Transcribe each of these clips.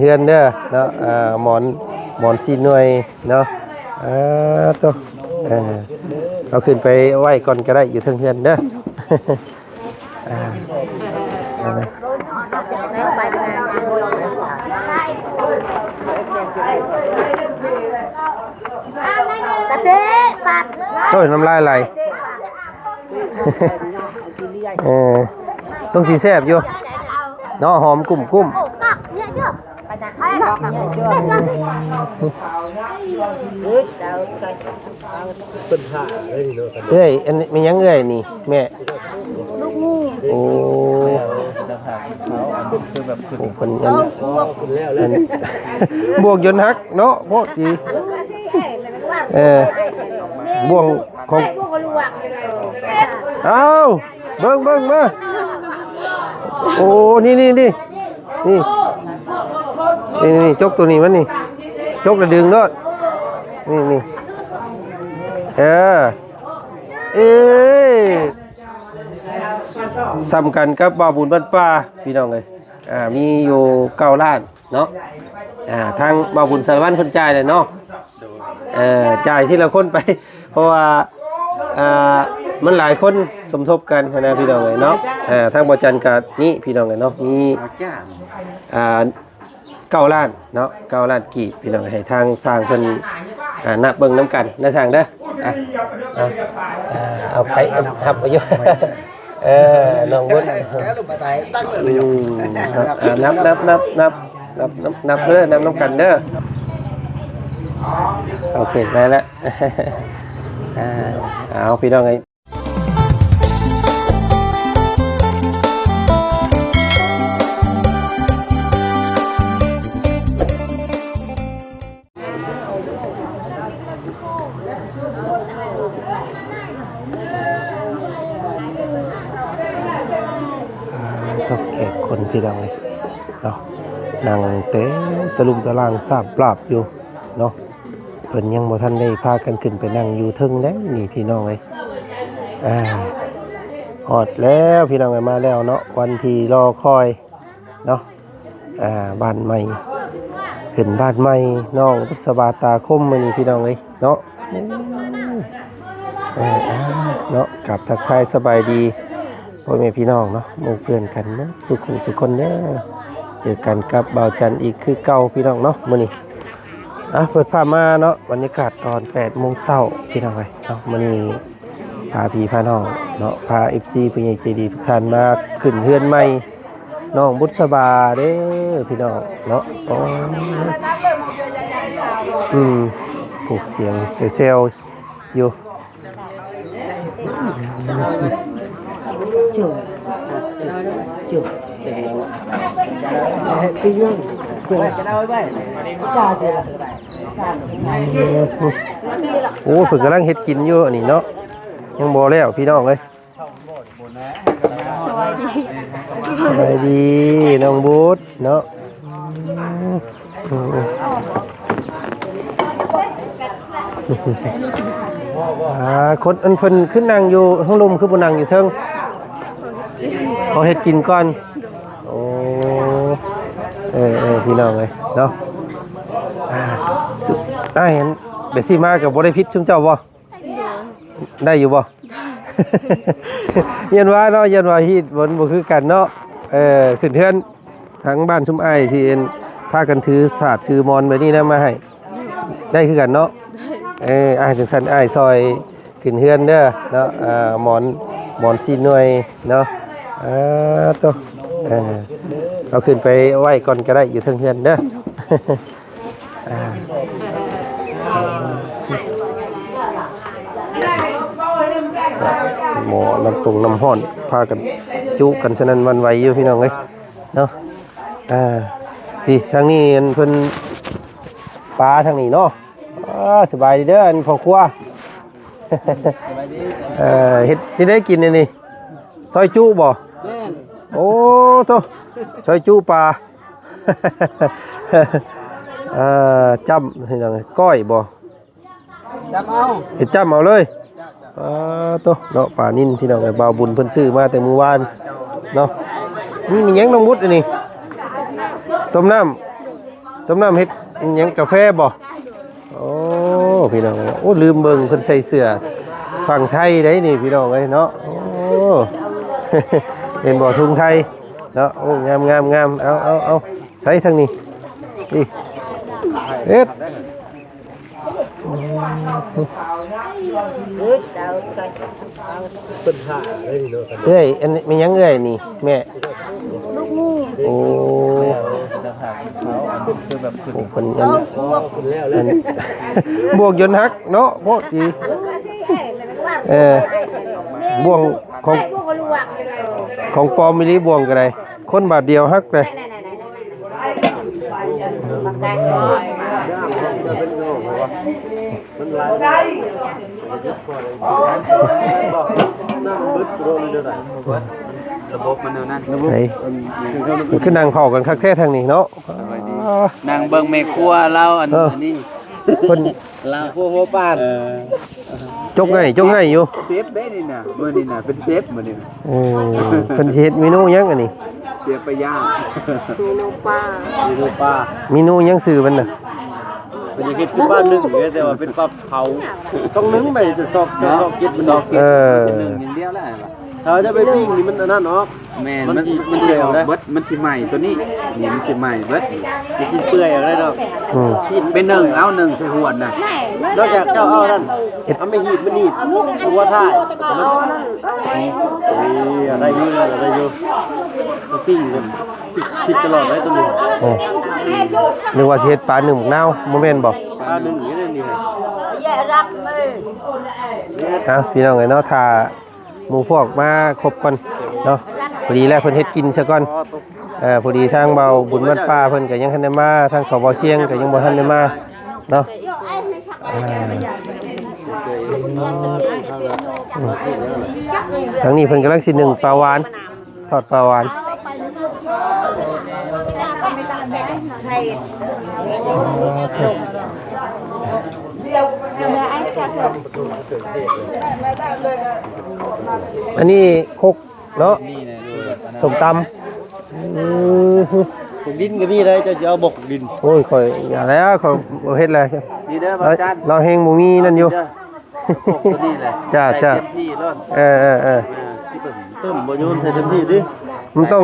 เฮือนเด้อเนาะหมอน4หน่วยเนาะตัวเอาขึ้นไปไว้ก่อนก็ได้อยู่เทิงเฮือนเด้อโอ้ยน้ำลายไหลต้องสีแซ่บอยู่เนาะหอมกุ้มเอ้ยอันนี้มันยังเอ้ยนี่แม่ลูกงูโอ้คนบวกยนต์ฮักเนาะโคตรดีบ่วงของเอาเบิ่งมาโอ้นี่จกตัวนี้มันนี่จกระดึงเนาะนี่ซ้ำกันกับบ่าวบุญบ้านป่าพี่น้องเลยมีอยู่9 ล้านเนาะทางบ่าวบุญสารวัตรคนจ่ายเลยเนาะจ่ายที่ละคนไปเพราะว่ามันหลายคนสมทบกันนะพี่น้องเลยเนาะทางบ่จันกับนี่พี่น้องเลยเนาะมี9 ล้านเนาะ9 ล้านกีบพี่น้องให้ทางสร้างเพิ่นนับเบิ่งน้ำกันนะทางเด้อเอาไปครับอายุน้องบุญนับเด้อนับน้ำกันเด้อโอเคได้แล้วเอาพี่น้องไงก็แขกคนพี่น้องเลยเนาะนั่งเต้ตะลุมตะลางทราบปราบอยู่เนาะเพิ่นยังบ่ทันได้พากันขึ้นไปนั่งอยู่เทิงแล้วนี่พี่น้องเลยฮอดแล้วพี่น้องเอ้ยมาแล้วเนาะวันที่รอคอยเนาะบ้านใหม่ขึ้นบ้านใหม่น้องพุทธบาตาคมมื้อนี้พี่น้องเอ้ยเนาะเนาะกับทักทายสบายดีพ่อแม่พี่น้องเนาะหมู่เพื่อนกันเนาะสุขคนเด้อเจอกันกับบ่าวจันทร์อีกคือเก่าพี่น้องเนาะมื้อนี้เปิดภาพมาเนาะบรรยากาศตอน 8 โมงเช้าพี่น้องเอ้ยเนาะมื้อนี้พาพี่พาน้องเนาะพา FC ผู้ใหญ่ใจดีทุกท่านมาขึ้นเฮือนใหม่น้องบุษบาเด้อพี่น้องเนาะผูกเสียงเซลอยู่โอ้ฝึกกำลังเฮ็ดกินอยู่อันนี้เนาะยังบ่แล้วพี่น้องเลยสบายดีน้องบูธเนาะคนอันเพิ่นขึ้นนั่งอยู่ข้างลมคือบ่นั่งอยู่เทิงเอาเฮ็ดกินก่อนโอ้พี่น้องเลยเนาะเห็นเบซี่มากับบ่ได้พิษชุมเจ้าบ่ได้อยู่บ่ยันว่าเนาะยันว่าฮีดบนบ่คือกันเนาะขึ้นเทือนทั้งบ้านชุมอ้ายสิเอ็นพากันถือศาสตร์ถือมอนไปนี่นะมาให้ได้คือกันเนาะอ้ายจังซั่นอ้ายซอยขึ้นเฮือนเด้อเนาะหมอน4หน่วยเนาะตัวเอาขึ้นไปไว้ก่อนก็ได้อยู่เทิงเฮือนเด้อหมอน้ำตรงน้ำห้อนพากันจุกันสนั่นวันไหวอยู่พี่น้องเอ้ยเนาะพี่ทางนี้เพิ่นปลาทางนี้เนาะสบายดีเด้ออันพ่อครัวเฮ็ดที่ได้กินนี่ซอยจุบ่โอ้โตซอยจุปลาจ้ำพี่น้องก้อยบ่จ้ำเอาเฮ็ดจ้ำเอาเลยโตเนาะปลานิ่นพี่น้องไอ้บ่าวบุญเพิ่นซื้อมาแต่มื้อวานเนาะนี่มีหยังน้องมุดอันนี้ต้มน้ำ ต้มน้ำเฮ็ดหยังกาแฟบ่โอ้พี่น้องโอ้ลืมเบิ่งเพิ่นใส่เสื้อฝั่งไทยได้นี่พี่น้องเอ้ยเนาะโอ้ เห็นบ่ทุ่งไทยเนาะโอ้งามเอาใส่ทางนี้นี่เอ็ดเอ้ยอันนี้มีหยังเอ้ยนี่แม่ลูกงูโอ้โอ้เพิ่นอันบวกยนต์ฮักเนาะโพดดีบ่วงของปอมมิลิบ่วงก็ได้คนบาทเดียวฮักเลยระบบมันนั่นใช่มันคือนางเผากันคักแท้ทางนี้เนาะนางเบิ่งแม่ครัวเราอันนี้คนลาพวกบ้านจกง่ายอยู่เชฟเด้นี่น่ะมื้อนี้น่ะเป็นเชฟมื้อนี้เพิ่นสิเฮ็ดเมนูหยังอันนี้เสียไปย่างเมนูปลาเมนูหยังชื่อมันน่ะเป็นอย่างคิดคือบ้านนึงอย่างเงี้ยแต่ว่าเป็นปลาเผาต้องนึ่งไปจะซอกกินมันดอกนึ่งอย่างเดียวแล้วเราจะไปปิ้งนี่มันนั่นเนาะแม่มันเดียวเบิดมันสิใหม่ตัวนี้นี่มันสิใหม่เบิดจะกินเปื่อยอะไรเนาะเป็นหนึ่งเอาหนึ่งใส่หวนน่ะนอกจากเจ้าเอานั่นทำไม่หีบมันหีบตัวท่ายอะไรอยู่ปิ้งกันผิดตลอดเลยตัวนี้นึกว่าสิเฮ็ดปลาหนึ่งหมกนาวบ่แม่นบ่ปลาหนึ่งนี่นี่พี่น้องเอ้ยเนาะถ้าหมู่พวกมาครบก่อนเนาะพอดีแล้วเพิ่นเฮ็ดกินซะก่อนพอดีทางเบาบุญวัดป่าเพิ่นก็ยังทันได้มาทางเขาบ่เสียงก็ยังบ่ทันได้มาเนาะทางนี้เพิ่นกำลังสินึ่งปลาหวานทอดปลาหวานอันนี้คกเนาะสมตำบกดินก็มีได้จะเอาบกดินโอ้ยข่อยอย่าแล้วข่อยเฮ็ดแล้วเราเฮงบ่มีนั่นอยู่จ้าเติมบ่โยนให้เต็มที่ดิมันต้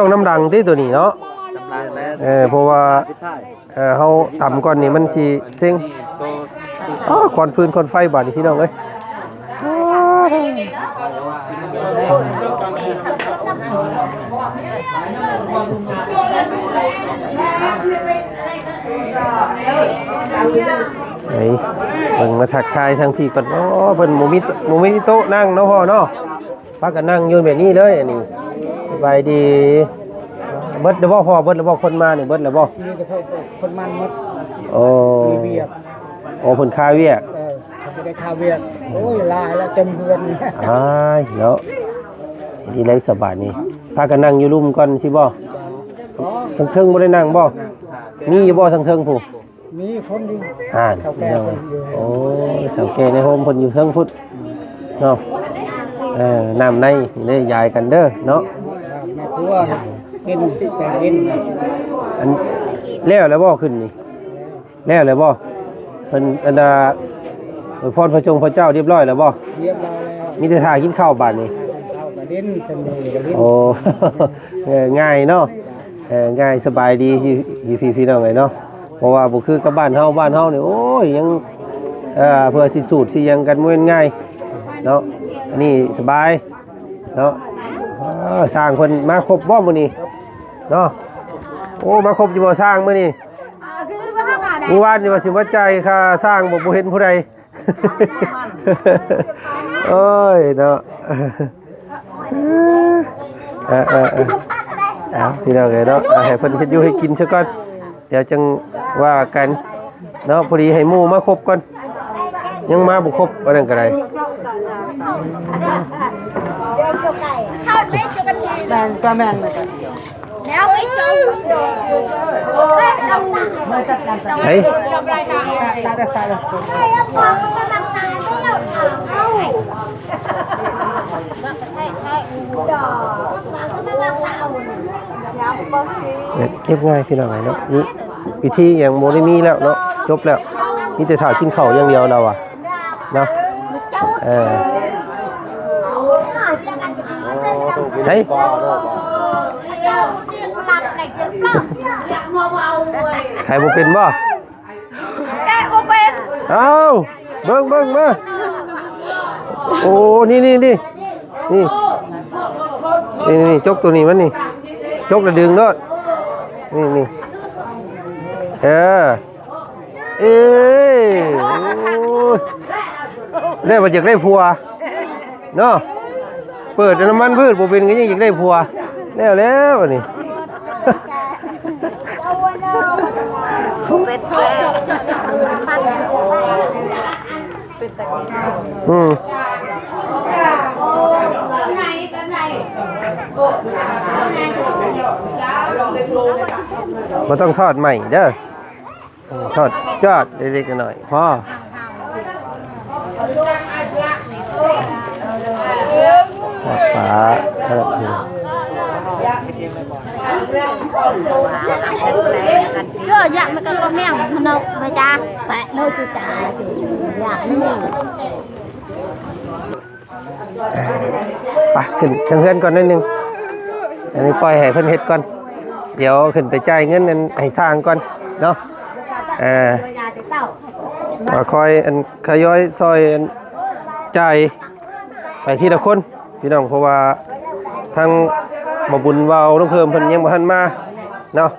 องน้ำดังที่ตัวนี้เนาะเพราะว่าเฮาต่ำก่อนนี่มันสิเซ็งควันพื้นควันไฟบาดนี่พี่น้องเอ้ยใส่เบิ่งมาทักทายทางพี่ก่อนเพิ่นบ่มีโต๊ะนั่งเนาะพ่อเนาะพากันนั่งอยู่แบบนี้เลยอันนี้สบายดีเบิดแล้วบ่พ่อเบิดแล้วบ่คนมานี่เบิดแล้วบ่นี่ก็คนมันหมดโอ้เวียกเพิ่นค่าเวียกไม่ได้ค่าเวียกโอ้ยลายแล้วเต็มเรือนเนาะดีเลยสบายนี่พากันนั่งอยู่รุมก่อนสิบ่ทั้งเทิงบ่ได้นั่งบ่มีอยู่บ่ทั้งเทิงผู้มีคนอยู่เฒ่าแก่โอ้เฒ่าแก่ในโฮมเพิ่นอยู่เทิงพุทธเนาะน้ำในนี่ยายกันเด้อเนาะแม่ครัวกินแต่กินอันแล้วบ่ขึ้นนี่แล้วบ่เพิ่นอันพรพระจงพระเจ้าเรียบร้อยแล้วบ่เรียบร้อยแล้วมีแต่ท่ากินข้าวบาดนี้ข้าวกระดิ่งเต็มเลยกระดิ่งโอ้ง่ายเนาะง่ายสบายดีอยู่พี่น้องเนาะเพราะว่าบ่คือกับบ้านเฮานี่โอ้ยยังเพื่อสิสูตรสิยังกันบ่แม่นง่ายเนาะอันนี้สบายเนาะสร้างเพิ่นมาครบบ่มื้อนี้เนาะโอ้มาครบอยู่บ่สร้างมื้อนี้เมื่อวานนี่ว่าสิมาจ่ายค่าสร้างบ่เห็นผู้ใดโอ้ยเนาะพี่น้องเนาะให้เพิ่นเฮ็ดอยู่ให้กินซะก่อนเดี๋ยวจังว่ากันเนาะพอดีให้หมู่มาครบก่อนยังมาบ่ครบว่านั่นก็ได้แม่นเฮ้ย เรียบง่ายพี่น้องเนาะนี่วิธีอย่างโมได้มีแล้วเนาะจบแล้วมีแต่ถ่ายกินข้าวอย่างเดียวเราอ่ะเนาะใส่ใครบ่เป็นบ่เอาเบิ่งมาโอ้นี่จกตัวนี้มันนี่จกระดึงเนาะนี่เอ้ยได้มาจากได้ผัวเนาะเปิดน้ำมันพืชบ่เป็นก็ยังอยากได้ผัวแล้วนี่มันต้องทอดใหม่เด้อทอดยอดเล็กๆหน่อยพ่อทอดปลาครับนี่ก็อยากมันก็แม่งมันเอาไปจ้าแปะเนื้อจุจ่าอยากนี่ไปขึ้นทางเพื่อนก่อนนิดนึงอันนี้ปล่อยให้เพิ่นเฮ็ดก่อนเดี๋ยวขึ้นไปจ่ายเงินนั้นให้สร้างก่อนเนาะคอยอันขย้อยซอยจ่ายไปทีละคนพี่น้องเพราะว่าทางบ่บุญเว้าต้องเพิ่มเพิ่นยังบ่ทันมาเนาะ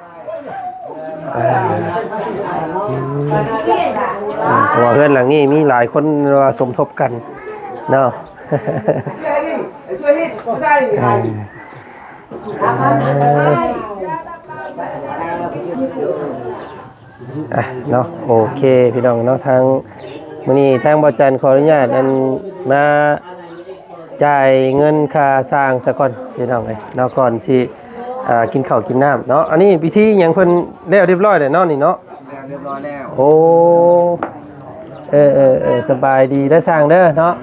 เพราะว่าเพื่อนหลังนี้มีหลายคนว่าสมทบกันเนาะเนาะโอเคพี่น้องเนาะทางมื้อนี้ทางบ่จันขออนุญาตอันมาจ่ายเงินค่าสร้างซะก่อนพี่น้องเอ้ยเนาะก่อนสิกินข้าวกินน้ำเนาะอันนี้พิธีหยังเพิ่นแล้วเรียบร้อยแล้วเนาะนี่เนาะเรียบร้อยแล้วโอ้สบายดีได้สร้างเด้อเนาะ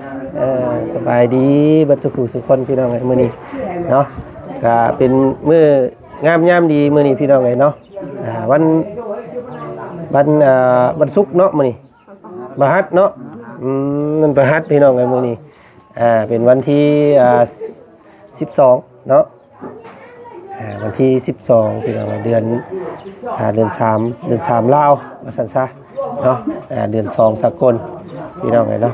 สบายดีบัดสุขสุขคนพี่น้องเอ้ยมื้อนี้เนาะก็เป็นมื้องามยามดีมื้อนี้พี่น้องเอ้ยเนาะวันศุกร์เนาะมื้อนี้พฤหัสเนาะนั่นพฤหัสพี่น้องเอ้ยมื้อนี้เป็นวันที่12เนาะวันที่12พี่น้องเดือน3ลาวว่าซั่นซะเนาะเดือน2สากลพี่น้องเอ้ยเนาะ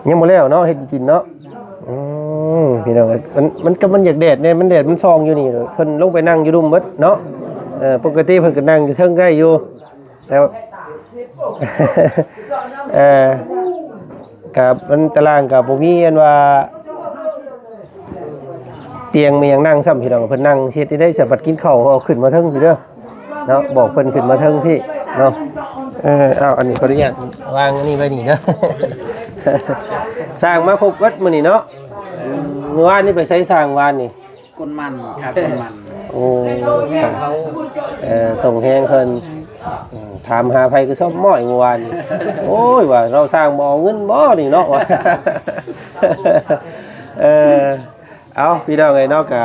ยังบ่แล้วเนาะเฮ็ดกินเนาะพี่น้องมันอยากแดดเนี่ยมันแดดมันซองอยู่นี่เพิ่นลงไปนั่งอยู่รุมเบิดเนาะปกติเพิ่นก็นั่งอยู่เทิงได้อยู่แล้วกับมันตารางกับบ่มีอันว่าเตียงมีหยังนั่งซ้ำพี่น้องเพิ่นนั่งเฮ็ดได้สะบัดกินข้าวเอาขึ้นมาเทิงพี่เด้อเนาะบอกเพิ่นขึ้นมาเทิงพี่เนาะเอาอันนี้ขออนุญาตวางอันนี้ไว้นี่เด้อสร้างมาครบวัดมื้อนี้เนาะเมื่อวานนี่ไปใช้สร้างวานนี่ก้นมันครับก้นมันโอ้ส่งแฮงเพิ่นถามหาไผก็ซ่อมหม้อยเมื่อวานนี่โอ้ยว่าเราสร้างบ่เอาเงินบ่นี่เนาะว่าเอาพี่น้องเอ้ยเนาะก็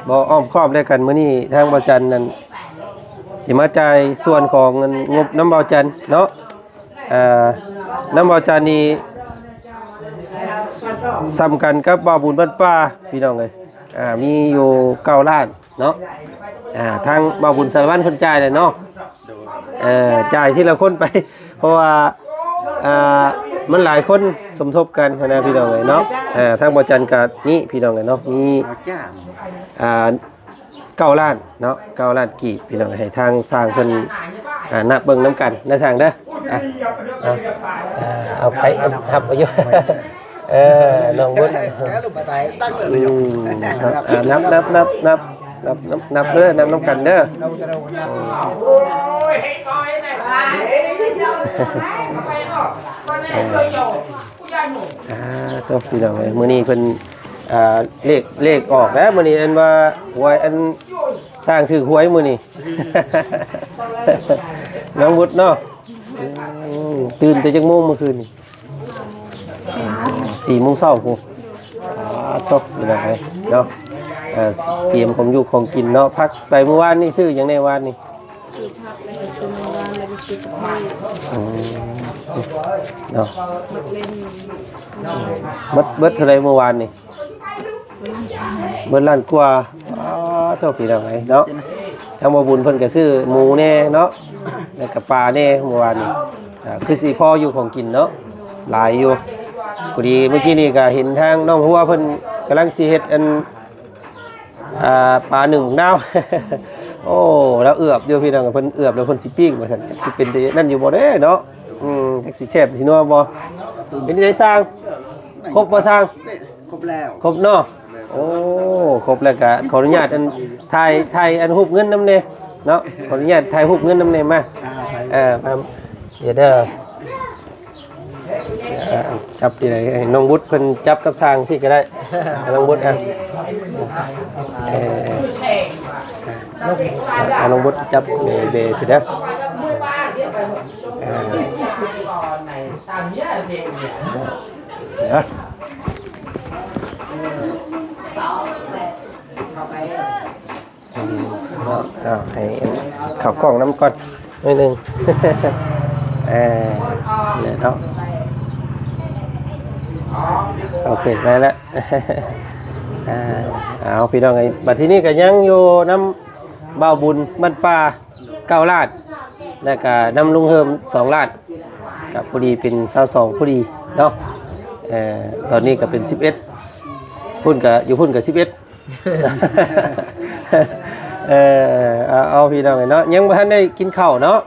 บ่อ้อมค้อมได้กันมื้อนี้ทางบ่จันนั่นสิมาจ่ายส่วนของเงินงบน้ำบ่จันเนาะน้ำบ่จันนี่สำคัญกับบ่าวบุญบ้านป่าพี่น้องเอ้ยมีอยู่9ล้านเนาะทางบ่าวบุญสารวัตรเพิ่นจ่ายเลยเนาะจ่ายทีละคนไปเพราะว่ามันหลายคนสมทบกันนะพี่น้องเอ้ยเนาะทางบ่จันก็นี่พี่น้องเอ้ยเนาะมี9ล้านเนาะ9ล้านกีบพี่น้องให้ทางสร้างเพิ่นนับเบิ่งนำกันนะทางเด้อเอาไปครับอายุลองวุ้นนับเด้อนับน้ำกันเด้อก็พี่น้องเลยมื้อนี้เพิ่นเลขออกแล้วมื้อนี้อันว่าหวยอันสร้างถือหวยมื้อนี้น้องวุฒิเนาะตื่นแต่จักโมงเมื่อคืนนี่4 โมงเช้าพุ่นตกอยู่แล้วเนาะ เตรียมของอยู่ของกินเนาะพักไปเมื่อวานนี่ซื้อหยังในวานนี่ สีผักแล้วก็ซื้อมาวางแล้วก็ซื้อกับข้าว เนาะเบิดเท่าไรเมื่อวานนี่เบิดล้านกว่าเท่าปีแล้วไงเนาะทางบ่บุญเพิ่นก็ซื้อหมูแน่เนาะแล้วก็ปลาแน่เมื่อวานนี่คือสิพออยู่ของกินเนาะหลายอยู่พอดีเมื่อกี้นี่ก็เห็นทางน้องหัวเพิ่นกำลังสิเฮ็ดอันปลาหนึ่งดาว โอ้แล้วเอือบอยู่พี่น้องเพิ่นเอือบแล้วเพิ่นสิปิ้งว่าซั่นจักสิเป็นนั่นอยู่บ่เด้เนาะจักสิแซ่บสินัวบ่เป็นได้สร้างครบบ่สร้าง ครบแล้ว ครบเนาะโอ้ครบแล้วก็ขออนุญาตอันถ่ายอันรูปเงินนำแน่เนาะขออนุญาตถ่ายรูปเงินนำแน่มามาเดี๋ยวเด้อจับที่ไหนให้น้องบุตรเพิ่นจับกับสร้างสิก็ได้น้องบุตรน้องบุตรจับเบสิเด้อให้ขับกล้องน้ำก่อนนิดนึงเนี่ยเนาะโอเคได้แล้วเอาพี่น้องไงบัดที่นี่ก็ยังอยู่น้ำบ่าวบุญบ้านป่า9 ลาดแล้วก็น้ำลุงเฮิม2 ลาดกับพอดีเป็น22พอดีเนาะตอนนี้ก็เป็น11พุ่นกับอยู่พุ่นกับ11เอาพี่น้องไงเนาะยังบ่ทันได้กินข้าวเนาะ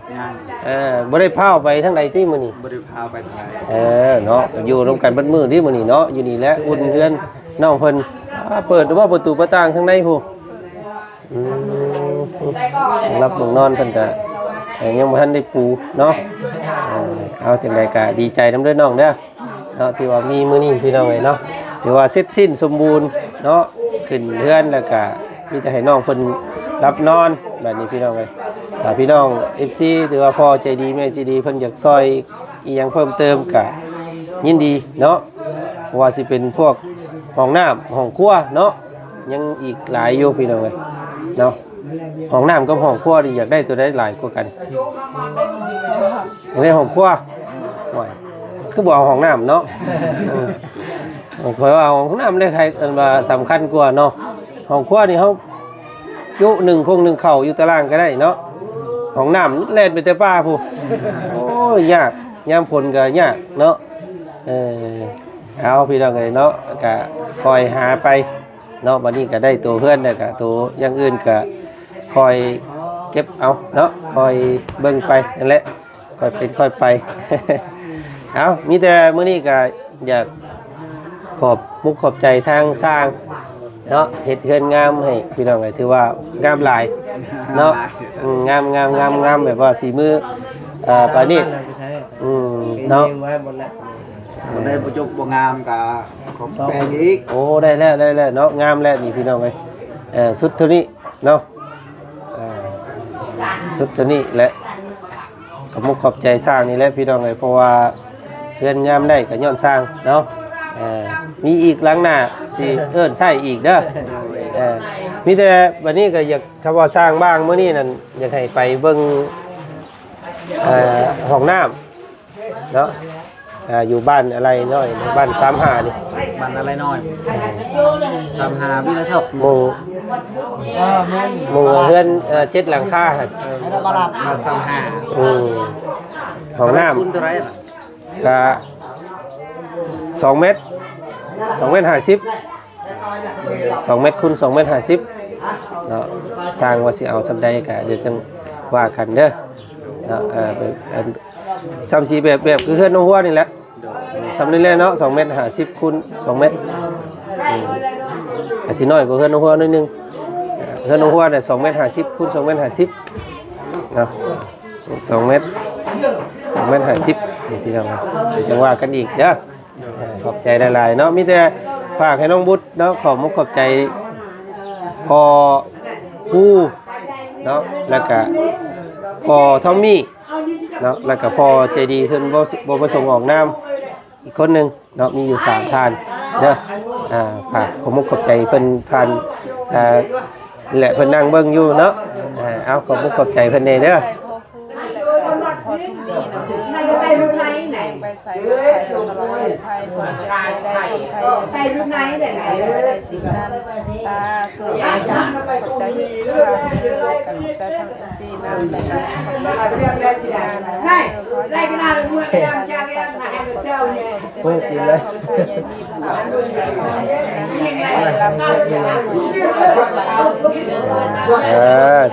บ่ได้พาไปทางใดที่มื้อนี้ บ่ได้พาไปทางไหน เนาะอยู่ร่วมกันเบิดมื้อที่มื้อนี้เนาะอยู่นี่แหละอุ่นเรือนน้องเพิ่นเปิดว่าประตูประต่างทางในผู้รับลงนอนเพิ่นก็ยังบ่ทันได้ปูเนาะเอาจังได๋ก็ดีใจนำเด้อน้องเด้อเนาะที่ว่ามีมื้อนี้พี่น้องเอ้ยเนาะถือว่าเสร็จสิ้นสมบูรณ์เนาะขึ้นเรือนแล้วก็มีแต่ให้น้องเพิ่นรับนอนแบบนี้พี่น้องเอ้ยพี่น้อง FC ถือว่าพ่อใจดีแม่ใจดีเพิ่นอยากซอยอีหยังเพิ่มเติมก็ยินดีเนาะว่าสิเป็นพวกห้องน้ำห้องครัวเนาะยังอีกหลายอยู่พี่น้องเอ้ยเนาะห้องน้ำกับห้องครัวนี่อยากได้ตัวใดหลายกว่ากันอยากได้ห้องครัวโอ้ยคือบ่เอาห้องน้ำเนาะข่อยว่าห้องน้ำได้ใครว่าสำคัญกว่าเนาะห้องครัวนี่เฮายุ1คง1เข้าอยู่ตารางก็ได้เนาะห้องน้ำแล่นไปแต่ป่าพูโอ้ยยากยามฝนก็ยากเนาะเอาพี่น้องเอ้ยเนาะก็คอยหาไปเนาะบัดนี้ก็ได้ตัวเพื่อนแล้วก็ตัวอย่างอื่นก็คอยเก็บเอาเนาะคอยเบิ่งไปนั่นแหละคอยเป็นค่อยไป เอามีแต่มื้อนี้ก็อยากขอบมุกขอบใจทางสร้างเนาะเฮ็ดเฮือนงามให้พี่น้องเอ้ยถือว่างามหลายเนาะงามแบบว่าสีมือปานนี้เนาะ บ่ได้บ่จบบ่งามก็ของแปลงอีก โอ้ได้แล้วเนาะงามแล้วนี่พี่น้องเอ้ยสุดเท่านี้เนาะสุดเท่านี้แหละขอบมุกขอบใจสร้างนี่แหละพี่น้องเอ้ยเพราะว่าเฮือนงามได้ก็ย้อนสร้างเนาะมีอีกหลังหน้าสิเอิ้นใช้อีกเด้อมีแต่บัดนี้ก็อยากคำว่าสร้างบ้างมื้อนี้นั่นอยากให้ไปเบิ่งห้องน้ำเนาะอยู่บ้านอะไรน้อยบ้าน35นี่บ้านอะไรน้อย35วิละทบ หมู่เฮือน7หลังคาหั่นบ้าน35ห้องน้ำคุณเท่าไหร่ล่ะก็2 เมตร2 เมตร 50 2 เมตรคูณ2 เมตร 50เนาะสร้างว่าสิเอาสำใดก็เดี๋ยวจังว่ากันเด้อเนาะซ้ำสีแบบคือเฮือนน้องหัวนี่แหละทำเรื่อยๆเนาะ2 เมตร 50คูณ2 เมตรอาจสิน้อยกว่าเฮือนน้องหัวนิดนึงเฮือนน้องหัวเนี่ย2 เมตร 50คูณ2 เมตร 50เนาะ2 เมตร 50นี่พี่น้องเดี๋ยวจังว่ากันอีกเด้อขอบใจหลายๆเนาะมีแต่ฝากให้น้องบุตรเนาะขอบใจพอผู้เนาะแล้วก็พอทอมมี่เนาะแล้วก็พอใจดีเพิ่นบ่ประสงค์ออกนามอีกคนนึงเนาะมีอยู่3ท่านเด้อฝากขอบใจเพิ่นผ่าน แหละเพิ่นนั่งเบิ่งอยู่เนาะเอาขอบคุณขอบใจเพิ่นแน่เด้อ พอทุ่มนี้นะไปใส่ใส่ตลอดภัยได้รุ่นไหนได้ได้สิ่งนั้นตาเกิดจากปัจจัยที่เรากันจะทำสิ่งนั้นได้ก็น่ารู้ว่าจะเจ้าเนี่ย กินเลย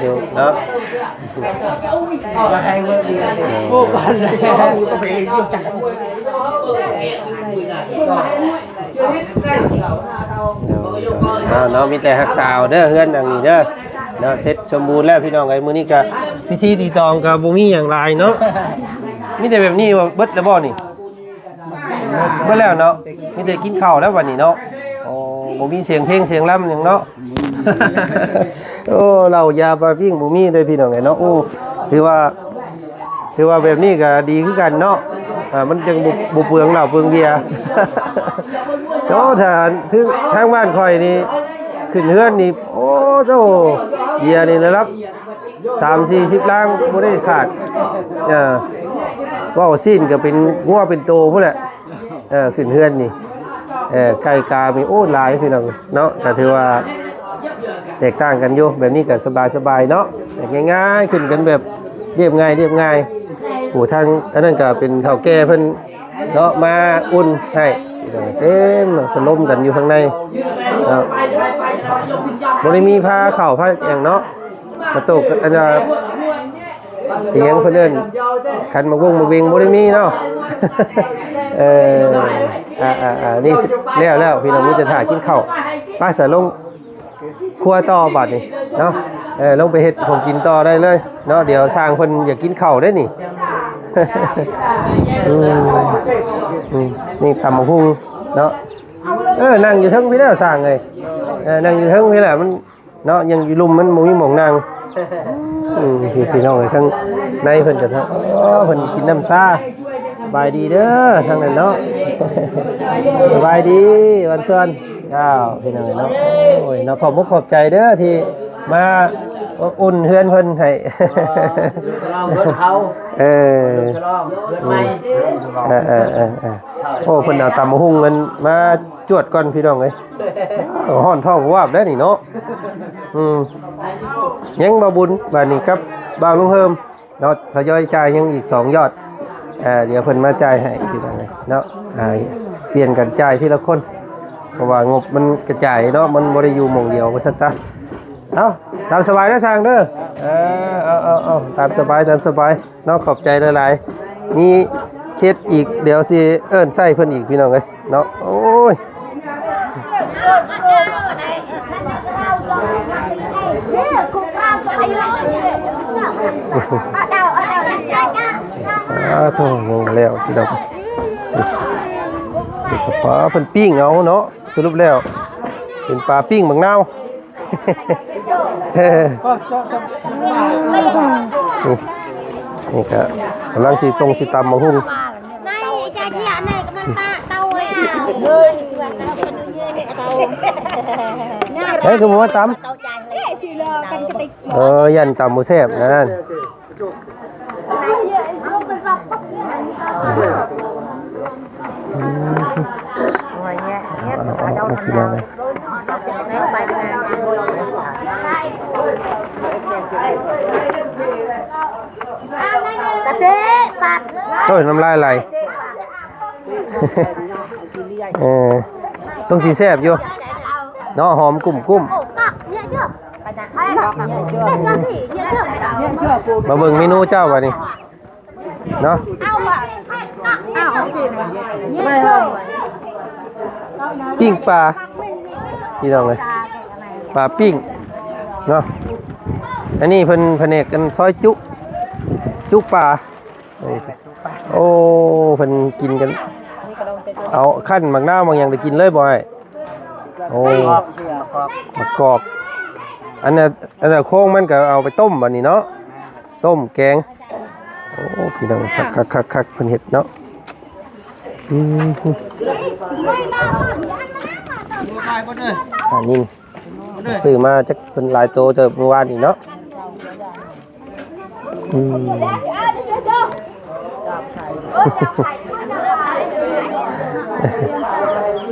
ถูกเนาะโอ้บ้านเลยก็ไปอยู่จัง เนาะมีแต่หักสาวเด้อเฮือนดังนี้เด้อเนาะเสร็จสมบูรณ์แล้วพี่น้องไอ้มื้อนี้ก็พิธีตีตองก็บ่มีหยังหลายเนาะมีแต่แบบนี้ว่าเบิดแล้วบ่นี่เบิดแล้วเนาะมีแต่กินข้าวแล้ววันนี้เนาะโอ้บ่มีเสียงเพลงเสียงรำหยังเนาะ โอ้เรายาปลาปิ้งบ่มีเลยพี่น้องไอ้เนาะโอ้ถือว่าแบบนี้ก็ดีคือกันเนาะมันจังบ่เปลืองเหล้าเปลืองเบียร์ โอ้ถ้าถึงทางบ้านข่อยนี่ขึ้นเฮือนนี่โอ้โตเบียร์นี่นะครับ30-40ล้างบ่ได้ขาดว้าวซีนก็เป็นงัวเป็นโตพุ่นแหละขึ้นเฮือนนี่ไก่กามีโอ้หลายพี่น้องเนาะก็ถือว่าแตกต่างกันอยู่แบบนี้ก็สบายๆเนาะง่ายๆขึ้นกันแบบเรียบง่ายโอ้ทางอันนั้นก็เป็นเฒ่าแก่เพิ่นเนาะมาอุ่นให้เต็มพัดลมกันอยู่ข้างในเนาะบ่ได้มีผ้าข้าวผ้าหยังเนาะมาตกอันเตียงเพิ่นเอิ้นคันมาบ่เวงบ่ได้มีเนาะ นี่แล้วพี่น้องมีแต่ถ่ากินข้าวป้าใส่ลงครัวต่อบัดนี่เนาะลงไปเฮ็ดของกินต่อได้เลยเนาะเดี๋ยวสร้างเพิ่นอยากกินข้าวได้นี่ นี่ตำบักหุ่งเนาะนั่งอยู่เทิงพี่แล้วสร้างเลยนั่งอยู่เทิงพี่แหละมันเนาะยังอยู่ลุมมันบ่มีหม่องนั่งพี่น้องเลยทั้งในเพิ่นก็ทั้งเพิ่นกินน้ำซ่าสบายดีเด้อทางนั้นเนาะ สบายดีวันส่วนเจ้าพี่น้องเนาะโอ้ยเนาะขอบมุกขอบใจเด้อที่มาอุ่นเฮือนเพิ่นให้ โอ้เพิ่นเอาตำหุ่งเงินมาจวดก่อนพี่น้องเอ้ยฮ้อนท้องวาบได้นี่เนาะยังบ่บุญบัดนี้กับบ่าวลุงเฮิมเนาะทยอยจ่ายยังอีก2ยอดเดี๋ยวเพิ่นมาจ่ายให้พี่น้องเอ้ยเนาะเปลี่ยนกันจ่ายทีละคนเพราะว่างบมันกระจายเนาะมันบ่ได้อยู่หม่องเดียวว่าซั่นซะเอาตามสบายนะช่างเด้อเอาตามสบายเนาะขอบใจหลายๆนี่เช็ดอีกเดี๋ยวสิเอิ้นใส่เพิ่นอีกพี่น้องเอ้ยเนาะโอ้ยโธ่ยังแล้วพี่น้องปลาเพิ่นปิ้งเอาเนาะสรุปแล้วเป็นปลาปิ้งบักนาว นี่ก็กำลังสิตำบักหุ่งเฮ้ยคือบ่ว่าตำยันตำบ่แซ่บนั่นกินอะไรโอ้ยน้ำลายไหลต้องสีแซ่บอยู่เนาะหอมกุ้มมาเบิ่งเมนูเจ้าว่ะนี่เนาะปิ้งปลาพี่น้องเลยปลาปิ้งเนาะอันนี้เพิ่นแผนกกันซอยจุปลาโอ้เพิ่นกินกันเอาขั้นหมักน้ำบางอย่างได้กินเลยบ่อยโอ้มะกอกอันน่ะโค้งมันก็เอาไปต้มบัดนี้เนาะต้มแกงโอ้พี่น้องคักเพิ่นเฮ็ดเนาะนิ่ง ซื้อมาจักเป็นหลายโตเจอเมื่อวานนี่เนาะ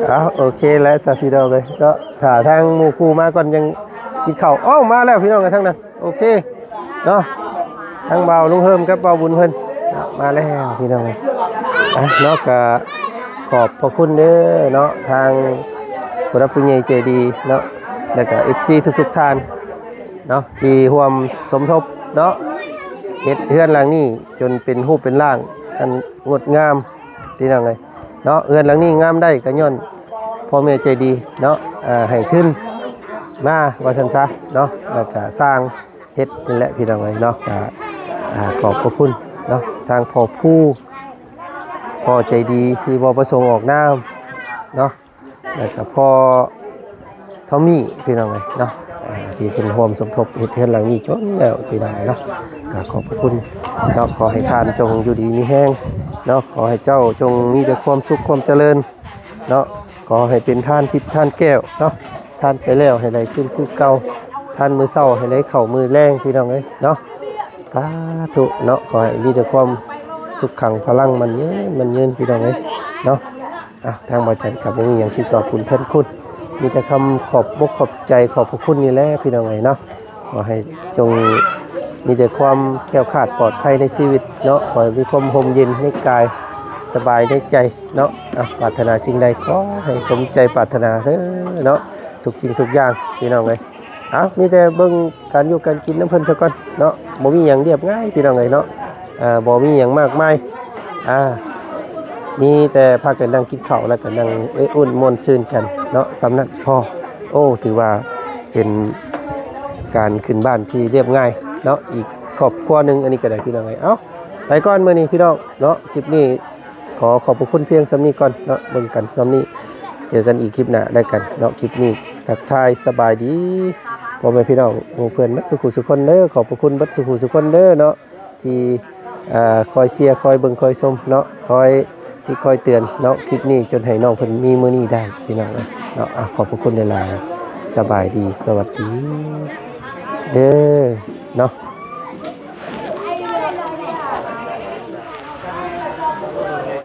เอาโอเคแล้วสาพี่น้องเลยก็ถ้าทางหมู่คู่มาก่อนยังกินข้าวอ้าวมาแล้วพี่น้องกันทั้งนั้นโอเคเนาะทางเบาลุงเฮิมกับเบาบุญเพิ่นมาแล้วพี่น้องเลยเนาะก็ขอบพระคุณเด้อเนาะทางผู้รับผู้ใหญ่ใจดีเนาะแล้วก็ FC ทุกๆท่านเนาะที่ร่วมสมทบเนาะเฮ็ดเฮือนหลังนี้จนเป็นรูปเป็นร่างอันงดงามพี่น้องเลยเนาะเฮือนหลังนี้งามได้ก็ย้อนพ่อแม่ใจดีเนาะให้ทุนมาว่าซั่นซะเนาะแล้วก็สร้างเฮ็ดนี่แหละพี่น้องเลยเนาะก็ขอบพระคุณเนาะทางพ่อผู้พ่อใจดีที่บ่ประสงค์ออกนามเนาะแล้วก็พ่อทอมมี่พี่น้องเลยเนาะที่เป็นร่วมสมทบเฮ็ดเฮือนหลังนี้จนแล้วพี่น้องเลยเนาะก็ขอบพระคุณเนาะขอให้ทานจงอยู่ดีมีแห้งเนาะขอให้เจ้าจงมีแต่ความสุขความเจริญเนาะขอให้เป็นท่านทิพย์ท่านแก้วเนาะท่านไปแล้วให้ได้ขึ้นคือเก่าท่านมือเศร้าให้ได้เข้ามือแรงพี่น้องเลยเนาะสาธุเนาะขอให้มีแต่ความสุขขังพลังมันยืนพี่น้องเลยเนาะทางบ่จันกับบ่มีหยังสิตอบคุณเพิ่นคุณมีแต่คำขอบอกขอบใจขอบพระคุณนี่แหละพี่น้องเลยเนาะขอให้จงมีแต่ความแข็งขาดปลอดภัยในชีวิตเนาะขอให้มีความร่มเย็นในกายสบายในใจเนาะปรารถนาสิ่งใดขอให้สมใจปรารถนาเด้อเนาะทุกสิ่งทุกอย่างพี่น้องเลยมีแต่เบิ่งการอยู่การกินน้ำเพิ่นซะก่อนเนาะบ่มีหยังเรียบง่ายพี่น้องเลยเนาะบ่มีหยังมากมายมีแต่พากันนั่งกินข้าวแล้วก็นั่งอุ่นม่วนซื่นกันเนาะสำนักพ่อโอ้ถือว่าเป็นการขึ้นบ้านที่เรียบง่ายเนาะอีกครอบครัวนึงอันนี้ก็ได้พี่น้องเอ้ยไปก่อนมื้อนี้พี่น้องเนาะคลิปนี้ขอขอบพระคุณเพียงส่ำนี้ก่อนเนาะเบิ่งกันส่ำนี้เจอกันอีกคลิปหน้าได้กันเนาะคลิปนี้ทักทายสบายดีพ่อแม่พี่น้องหมู่เพื่อนบัดสุขุสุคนเด้อขอบพระคุณบัดสุขุสุคนเด้อเนาะที่คอยเชียร์คอยเบิ่งคอยชมเนาะคอยเตือนเนาะคลิปนี้จนให้น้องเพิ่นมีมื้อนี้ได้พี่น้องเนาะขอบพระคุณหลายๆสบายดีสวัสดีเด้อเนาะ